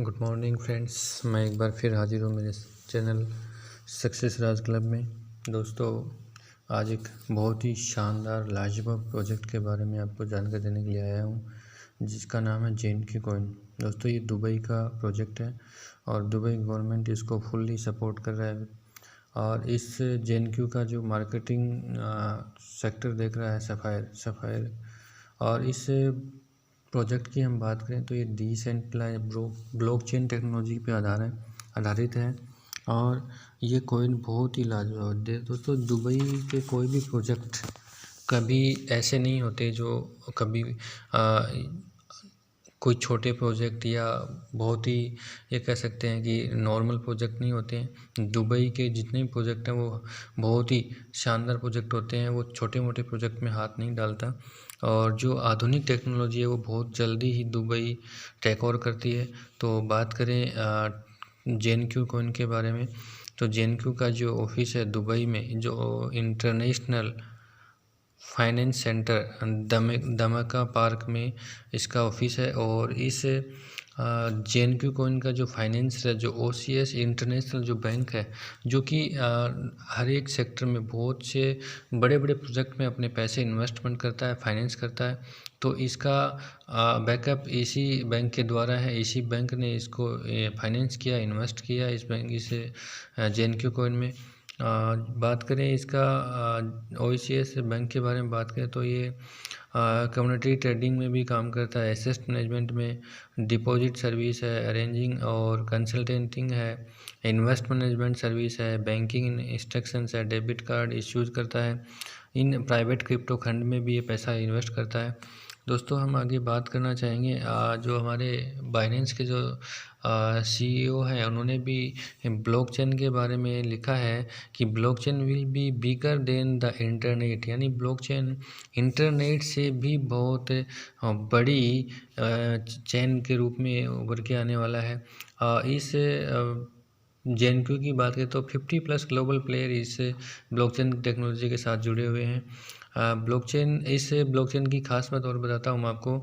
Good morning friends, मैं एक बार फिर हाजिर हूँ मेरे चैनल सक्सेस राज क्लब में। दोस्तों, आज एक बहुत ही शानदार लाजवाब प्रोजेक्ट के बारे में आपको जानकारी देने के लिए आया हूँ, जिसका नाम है JNK कॉइन। दोस्तों, ये दुबई का प्रोजेक्ट है और दुबई गवर्नमेंट इसको फुल्ली सपोर्ट कर रहा है। और इस JNK का जो मार्केटिंग सेक्टर देख रहा है सफ़ायर। और इस प्रोजेक्ट की हम बात करें तो ये डिसेंट्रलाइज ब्लॉकचेन टेक्नोलॉजी पे आधारित है और ये कॉइन बहुत ही लाजवाब है। दोस्तों, दुबई के कोई भी प्रोजेक्ट कभी ऐसे नहीं होते जो कभी कोई छोटे प्रोजेक्ट या बहुत ही ये कह सकते हैं कि नॉर्मल प्रोजेक्ट नहीं होते हैं। दुबई के जितने भी प्रोजेक्ट हैं वो बहुत ही शानदार प्रोजेक्ट होते हैं। वो छोटे मोटे प्रोजेक्ट में हाथ नहीं डालता और जो आधुनिक टेक्नोलॉजी है वो बहुत जल्दी ही दुबई टेक ओवर करती है। तो बात करें JNK कॉइन के बारे में, तो JNK का जो ऑफिस है दुबई में, जो international finance centre Dumka park में इसका ऑफिस है। और इस JNK कॉइन का जो फाइनेंस है, जो OCS इंटरनेशनल जो बैंक है, जो कि हर एक सेक्टर में बहुत से बड़े बड़े प्रोजेक्ट में अपने पैसे इन्वेस्टमेंट करता है, फाइनेंस करता है। तो इसका बैकअप इसी बैंक के द्वारा है। इसी बैंक ने इसको फाइनेंस किया, इन्वेस्ट किया इस JNK कॉइन में। बात करें इसका OCS बैंक के बारे में बात करें तो ये कम्युनिटी ट्रेडिंग में भी काम करता है, एसेट मैनेजमेंट में, डिपॉजिट सर्विस है, अरेंजिंग और कंसल्टेंटिंग है, इन्वेस्ट मैनेजमेंट सर्विस है, बैंकिंग इंस्ट्रक्शंस है, डेबिट कार्ड इश्यूज करता है। इन प्राइवेट क्रिप्टो फंड में भी ये पैसा इन्वेस्ट करता है। दोस्तों, हम आगे बात करना चाहेंगे जो हमारे बाइनेंस के जो CEO हैं, उन्होंने भी ब्लॉकचेन के बारे में लिखा है कि blockchain will be bigger than the internet, यानी ब्लॉकचेन इंटरनेट से भी बहुत बड़ी चेन के रूप में उभर के आने वाला है। इस JNK की बात करें तो 50+ ग्लोबल प्लेयर इस ब्लॉकचेन टेक्नोलॉजी के साथ जुड़े हुए हैं। ब्लॉकचेन की खास बात और बताता हूँ मैं आपको।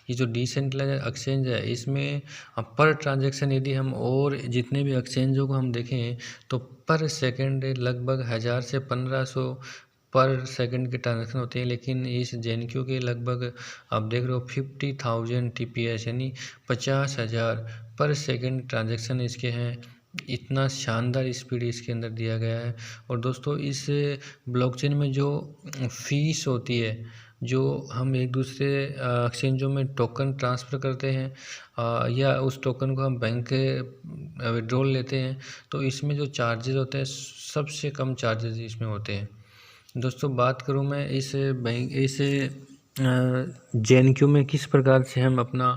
ये जो डिसेंट्रलाइज्ड एक्सचेंज है, इसमें पर ट्रांजैक्शन यदि हम और जितने भी एक्सचेंजों को हम देखें तो पर सेकंड लगभग 1000 से 1500 पर सेकंड के ट्रांजैक्शन होते हैं। लेकिन इस JNK के लगभग आप देख रहे हो 50,000 TPS, यानी 50,000 पर सेकंड ट्रांजैक्शन इसके हैं। इतना शानदार स्पीड इसके अंदर दिया गया है। और दोस्तों, इस ब्लॉकचेन में जो फीस होती है, जो हम एक दूसरे एक्सचेंजों में टोकन ट्रांसफ़र करते हैं या उस टोकन को हम बैंक के विड्रॉल लेते हैं, तो इसमें जो चार्जेस होते हैं सबसे कम चार्जेस इसमें होते हैं। दोस्तों, बात करूं मैं इस JNK में किस प्रकार से हम अपना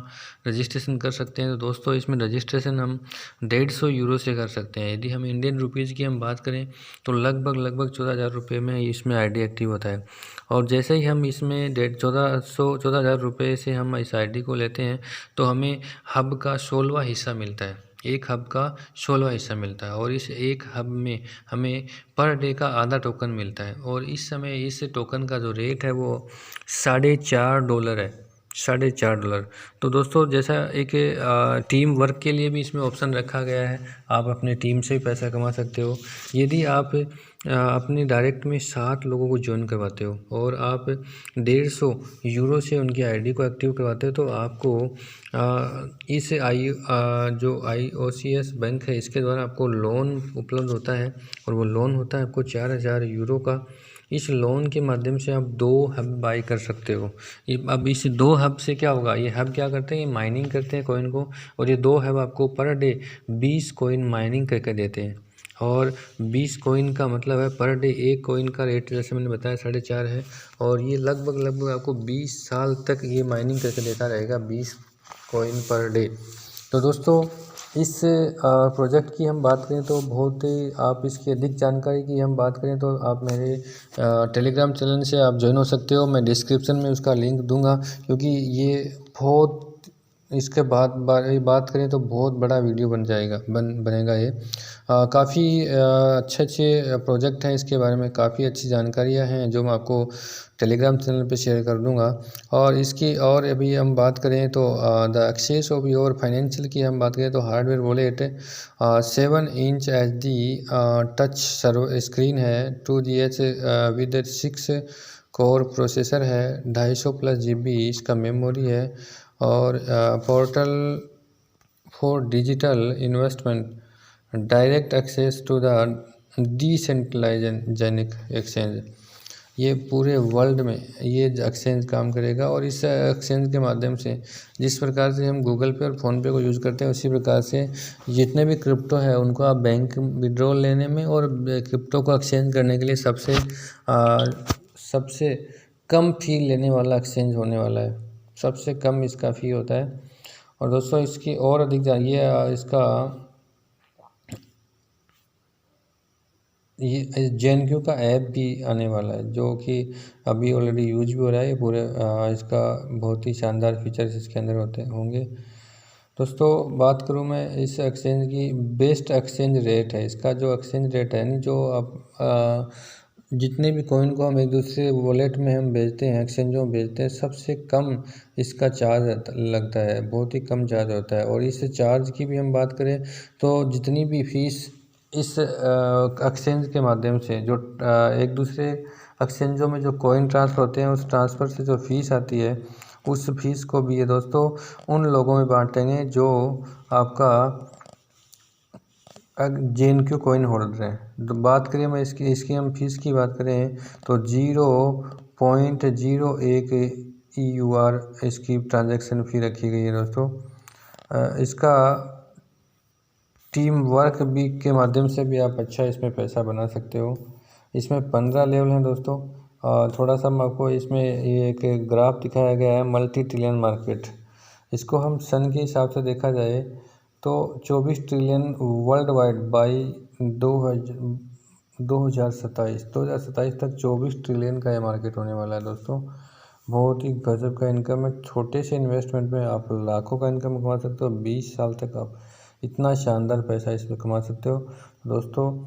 रजिस्ट्रेशन कर सकते हैं। तो दोस्तों, इसमें रजिस्ट्रेशन हम 150 यूरो से कर सकते हैं। यदि हम इंडियन रुपीज़ की हम बात करें तो लगभग 14,000 रुपये में इसमें ID एक्टिव होता है। और जैसे ही हम इसमें 14,000 रुपये से हम इस ID को लेते हैं तो हमें हब का 16वां हिस्सा मिलता है। एक हब का 16वां हिस्सा मिलता है और इस एक हब में हमें पर डे का आधा टोकन मिलता है। और इस समय इस टोकन का जो रेट है वो $4.5 है, $4.5। तो दोस्तों, जैसा एक टीम वर्क के लिए भी इसमें ऑप्शन रखा गया है, आप अपने टीम से भी पैसा कमा सकते हो। यदि आप अपने डायरेक्ट में 7 लोगों को ज्वाइन करवाते हो और आप 150 यूरो से उनकी ID को एक्टिव करवाते हो तो आपको इस जो OCS बैंक है, इसके द्वारा आपको लोन उपलब्ध होता है। और वो लोन होता है आपको 4,000 यूरो का। इस लोन के माध्यम से आप 2 हब बाई कर सकते हो। अब इस 2 हब से क्या होगा, ये हब क्या करते हैं, ये माइनिंग करते हैं कॉइन को, और ये 2 हब आपको पर डे 20 कॉइन माइनिंग करके देते हैं। और 20 कॉइन का मतलब है पर डे एक कॉइन का रेट जैसे मैंने बताया 4.5 है। और ये लगभग आपको 20 साल तक ये माइनिंग करके देता रहेगा, 20 कॉइन पर डे। तो दोस्तों, इस प्रोजेक्ट की हम बात करें तो बहुत ही, आप इसकी अधिक जानकारी की हम बात करें तो आप मेरे टेलीग्राम चैनल से आप ज्वाइन हो सकते हो। मैं डिस्क्रिप्शन में उसका लिंक दूंगा, क्योंकि ये बहुत इसके बाद बात करें तो बहुत बड़ा वीडियो बनेगा ये। काफ़ी अच्छे प्रोजेक्ट हैं, इसके बारे में काफ़ी अच्छी जानकारियाँ हैं जो मैं आपको टेलीग्राम चैनल पे शेयर कर दूंगा। और अभी हम बात करें तो the access of your financial की हम बात करें तो hardware wallet 7 inch HD touch सर्व स्क्रीन है, 2GH विद 6 कोर प्रोसेसर है, 250+ GB इसका मेमोरी है, और portal for digital investment, direct access to the decentralized exchange. ये पूरे वर्ल्ड में ये एक्सचेंज काम करेगा, और इस एक्सचेंज के माध्यम से जिस प्रकार से हम गूगल पे और फ़ोनपे को यूज़ करते हैं उसी प्रकार से जितने भी क्रिप्टो है उनको आप बैंक विड्रॉल लेने में और क्रिप्टो को एक्सचेंज करने के लिए सबसे कम फ़ी लेने वाला एक्सचेंज होने वाला है। सबसे कम इसका फ़ी होता है। और दोस्तों इसकी और अधिक जानिए, ये JNQ का ऐप भी आने वाला है जो कि अभी ऑलरेडी यूज भी हो रहा है। ये पूरे इसका बहुत ही शानदार फीचर्स इसके अंदर होंगे। दोस्तों बात करूँ मैं इस एक्सचेंज की, बेस्ट एक्सचेंज रेट है इसका। जो एक्सचेंज रेट है जो आप जितने भी कॉइन को हम एक दूसरे वॉलेट में हम भेजते हैं, एक्सचेंजों में भेजते हैं, सबसे कम इसका चार्ज लगता है, बहुत ही कम चार्ज होता है। और इस चार्ज की भी हम बात करें तो जितनी भी फीस इस एक्सचेंज के माध्यम से जो एक दूसरे एक्सचेंजों में जो कॉइन ट्रांसफ़र होते हैं उस ट्रांसफ़र से जो फीस आती है उस फीस को भी ये दोस्तों उन लोगों में बांटेंगे जो आपका JNQ कॉइन होल्डर हैं। तो बात करें मैं इसकी हम फीस की बात करें तो 0.01 EUR इसकी ट्रांजैक्शन फ़ी रखी गई है दोस्तों। इसका टीम वर्क भी के माध्यम से भी आप अच्छा इसमें पैसा बना सकते हो। इसमें 15 लेवल हैं दोस्तों। थोड़ा सा मैं आपको इसमें ये एक ग्राफ दिखाया गया है, मल्टी ट्रिलियन मार्केट। इसको हम सन के हिसाब से देखा जाए तो 24 ट्रिलियन वर्ल्ड वाइड बाई 2027 तक 24 ट्रिलियन का ये मार्केट होने वाला है दोस्तों। बहुत ही गजब का इनकम है। छोटे से इन्वेस्टमेंट में आप लाखों का इनकम कमा सकते हो। 20 साल तक आप इतना शानदार पैसा इसमें कमा सकते हो दोस्तों।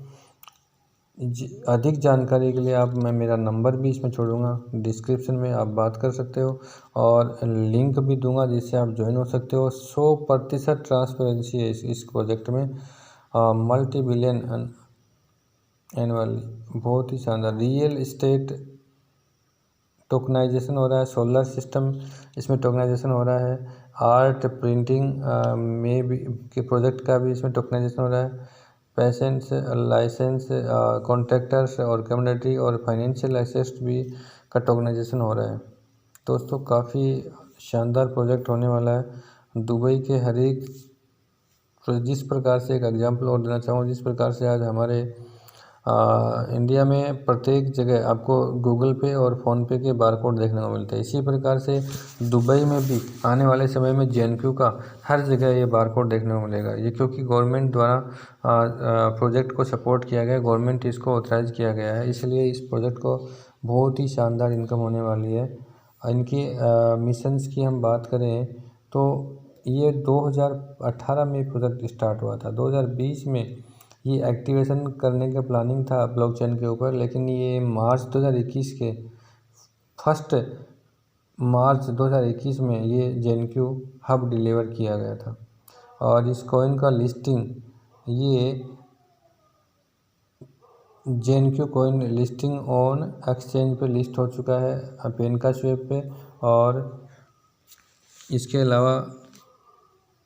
अधिक जानकारी के लिए मैं मेरा नंबर भी इसमें छोड़ूंगा डिस्क्रिप्शन में, आप बात कर सकते हो, और लिंक भी दूंगा जिससे आप ज्वाइन हो सकते हो। 100% ट्रांसपेरेंसी है इस प्रोजेक्ट में। मल्टी बिलियन एनुअली, बहुत ही शानदार। रियल इस्टेट टोकनाइजेशन हो रहा है, सोलर सिस्टम इसमें टोकनाइजेशन हो रहा है, आर्ट प्रिंटिंग में भी के प्रोजेक्ट का भी इसमें टोकनाइजेशन हो रहा है, पेशेंट्स लाइसेंस कॉन्ट्रैक्टर्स और कम्युनिटी और फाइनेंशियल एसेट भी का टोकनाइजेशन हो रहा है दोस्तों। काफ़ी शानदार प्रोजेक्ट होने वाला है। दुबई के हर एक जिस प्रकार से एक एग्जांपल और देना चाहूँगा, जिस प्रकार से आज हमारे इंडिया में प्रत्येक जगह आपको गूगल पे और फ़ोनपे के बारकोड देखने को मिलते हैं, इसी प्रकार से दुबई में भी आने वाले समय में JNQ का हर जगह ये बारकोड देखने को मिलेगा। ये क्योंकि गवर्नमेंट द्वारा प्रोजेक्ट को सपोर्ट किया गया, गवर्नमेंट इसको ऑथराइज किया गया है, इसलिए इस प्रोजेक्ट को बहुत ही शानदार इनकम होने वाली है। इनकी मिशंस की हम बात करें तो ये 2018 में प्रोजेक्ट स्टार्ट हुआ था। 2020 में ये एक्टिवेशन करने का प्लानिंग था ब्लॉकचेन के ऊपर, लेकिन ये मार्च 2021 के 1 मार्च 2021 में ये JNQ हब डिलीवर किया गया था। और इस कॉइन का लिस्टिंग ये JNQ coin listing on exchange पे लिस्ट हो चुका है, पेनकास्वेप पे, और इसके अलावा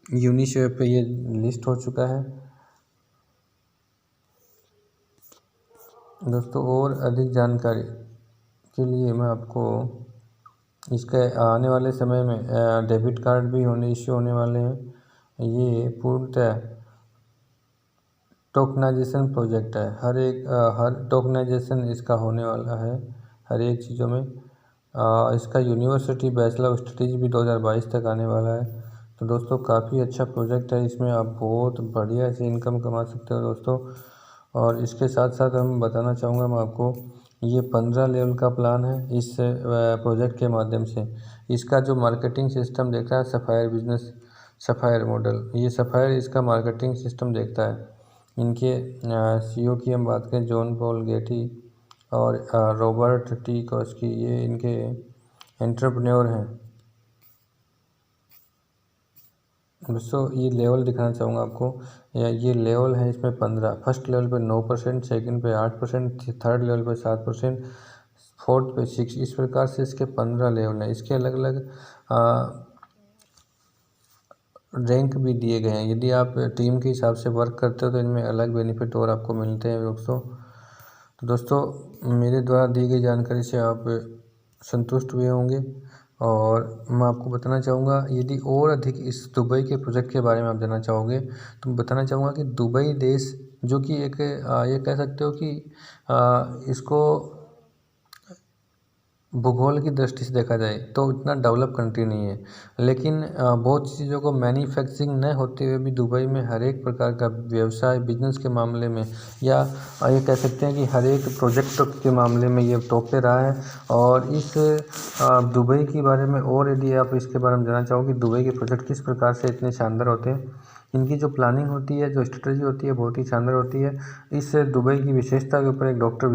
यूनिस्वेप पे ये लिस्ट हो चुका है दोस्तों। और अधिक जानकारी के लिए मैं आपको इसके आने वाले समय में डेबिट कार्ड भी इश्यू होने वाले हैं। ये पूर्णतः टोकनाइजेशन प्रोजेक्ट है। हर टोकनाइजेशन इसका होने वाला है हर एक चीज़ों में। इसका यूनिवर्सिटी बैचलर ऑफ स्टडीज़ भी 2022 तक आने वाला है। तो दोस्तों काफ़ी अच्छा प्रोजेक्ट है, इसमें आप बहुत बढ़िया से इनकम कमा सकते हो दोस्तों। और इसके साथ साथ हम बताना चाहूँगा मैं आपको, ये 15 लेवल का प्लान है इस प्रोजेक्ट के माध्यम से। इसका जो मार्केटिंग सिस्टम देख रहा है सफ़ायर बिजनेस सफ़ायर मॉडल, ये सफ़ायर इसका मार्केटिंग सिस्टम देखता है। इनके सीईओ की हम बात करें जॉन पॉल गेटी और रॉबर्ट टी कॉस्की, ये इनके एंटरप्रेन्योर हैं। दोस्तों ये लेवल दिखाना चाहूँगा आपको, ये लेवल है इसमें 15। फर्स्ट लेवल पे 9%, सेकंड पे 8%, थर्ड लेवल पे 7%, फोर्थ पे 6। इस प्रकार से इसके 15 लेवल हैं। इसके अलग अलग रैंक भी दिए गए हैं। यदि आप टीम के हिसाब से वर्क करते हो तो इनमें अलग बेनिफिट और आपको मिलते हैं दोस्तों। तो दोस्तों मेरे द्वारा दी गई जानकारी से आप संतुष्ट हुए होंगे, और मैं आपको बताना चाहूँगा यदि और अधिक इस दुबई के प्रोजेक्ट के बारे में आप जानना चाहोगे तो बताना चाहूँगा कि दुबई देश जो कि एक ये कह सकते हो कि इसको भूगोल की दृष्टि से देखा जाए तो इतना डेवलप कंट्री नहीं है, लेकिन बहुत सी चीज़ों को मैन्युफैक्चरिंग न होते हुए भी दुबई में हर एक प्रकार का व्यवसाय बिजनेस के मामले में, या ये कह सकते हैं कि हर एक प्रोजेक्ट के मामले में ये टॉप पे रहा है। और इस दुबई के बारे में और यदि आप इसके बारे में जानना चाहोगे दुबई के प्रोजेक्ट किस प्रकार से इतने शानदार होते हैं, इनकी जो प्लानिंग होती है, जो स्ट्रेटजी होती है, बहुत ही शानदार होती है। इस दुबई की विशेषता के ऊपर एक डॉक्टर